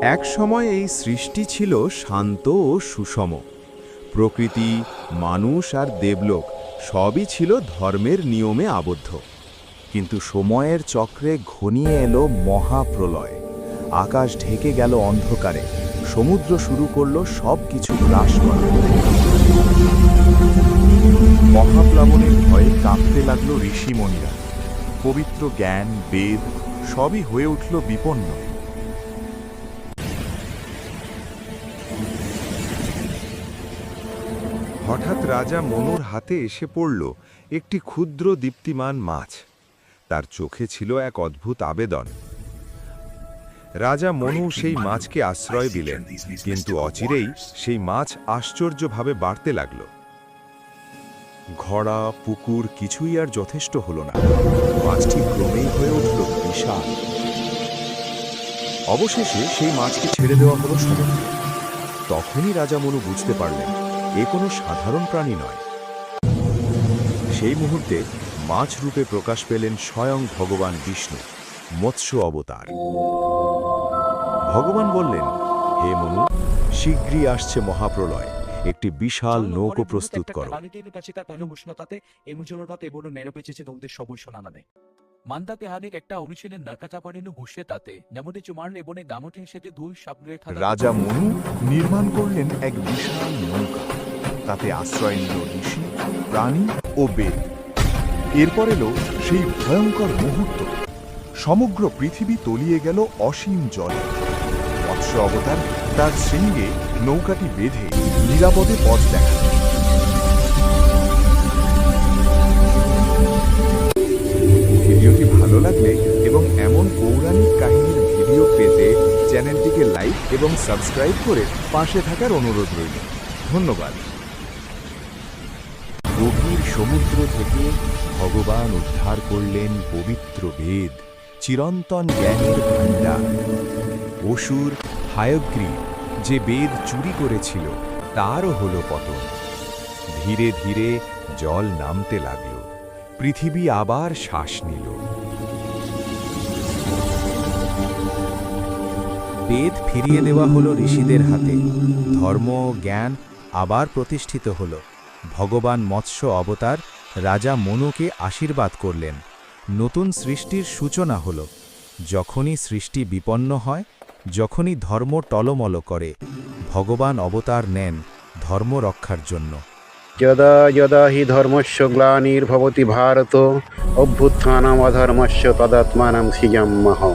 এক সময় এই সৃষ্টি ছিল শান্ত ও সুষম। প্রকৃতি, মানুষ আর দেবলোক সবই ছিল ধর্মের নিয়মে আবদ্ধ। কিন্তু সময়ের চক্রে ঘনিয়ে এলো মহাপ্রলয়। আকাশ ঢেকে গেল অন্ধকারে, সমুদ্র শুরু করলো সব কিছু গ্রাস করা। মহাপ্লাবনের ভয়ে কাঁপতে লাগলো ঋষিমণিরা। পবিত্র জ্ঞান, বেদ সবই হয়ে উঠল বিপন্ন। হঠাৎ রাজা মনুর হাতে এসে পড়ল একটি ক্ষুদ্র দীপ্তিমান মাছ। তার চোখে ছিল এক অদ্ভুত আবেদন। রাজা মনু সেই মাছকে আশ্রয় দিলেন, কিন্তু অচিরেই সেই মাছ আশ্চর্যভাবে বাড়তে লাগল। ঘড়া, পুকুর কিছুই আর যথেষ্ট হলো না। মাছটি ক্রমেই হয়ে উঠল বিশাল। অবশেষে সেই মাছকে ছেড়ে দেওয়া হলো সমুদ্রে। তখনই রাজা মনু বুঝতে পারলেন এ কোনো সাধারণ প্রাণী নয়। সেই মুহূর্তে মাছ রূপে প্রকাশ পেলেন স্বয়ং ভগবান বিষ্ণু, মৎস্য অবতার। ভগবান বললেন, হে মনু, শীঘ্রই আসছে মহাপ্রলয়, একটি বিশাল নৌকো প্রস্তুত করো। রাজা মনু নির্মাণ করলেন এক বিশাল নৌকা। তাতে আশ্রয় নিল ঋষি, প্রাণী ও বেদ। এরপর এলো সেই ভয়ঙ্কর মুহূর্ত। সমগ্র পৃথিবী তলিয়ে গেল অসীম জলে। মৎস্য অবতার তার শৃঙ্গে নৌকাটি বেঁধে নিরাপদে পথ দেখান। ভিডিওটি ভালো লাগলে এবং এমন পৌরাণিক কাহিনীর ভিডিও পেতে চ্যানেলটিকে লাইক এবং সাবস্ক্রাইব করে পাশে থাকার অনুরোধ রইল। ধন্যবাদ। গভীর সমুদ্র থেকে ভগবান উদ্ধার করলেন পবিত্র বেদ, চিরন্তন জ্ঞানের ভাণ্ডার। অসুর হায়গ্রীব যে বেদ চুরি করেছিল তারও হলো পতন। ধীরে ধীরে জল নামতে লাগল, পৃথিবী আবার শ্বাস নিল। বেদ ফিরিয়ে দেওয়া হলো ঋষিদের হাতে। ধর্ম ও জ্ঞান আবার প্রতিষ্ঠিত হল। ভগবান মৎস্য অবতার রাজা মনুকে আশীর্বাদ করলেন। নতুন সৃষ্টির সূচনা হল। যখনই সৃষ্টি বিপন্ন হয়, যখনই ধর্ম টলমল করে, ভগবান অবতার নেন ধর্ম রক্ষার জন্য। যদা যদা হি ধর্মস্য গ্লানির্ভবতি ভারত অভ্যুত্থানম অধর্মস্য তদাত্মানম সৃজাম্যহম।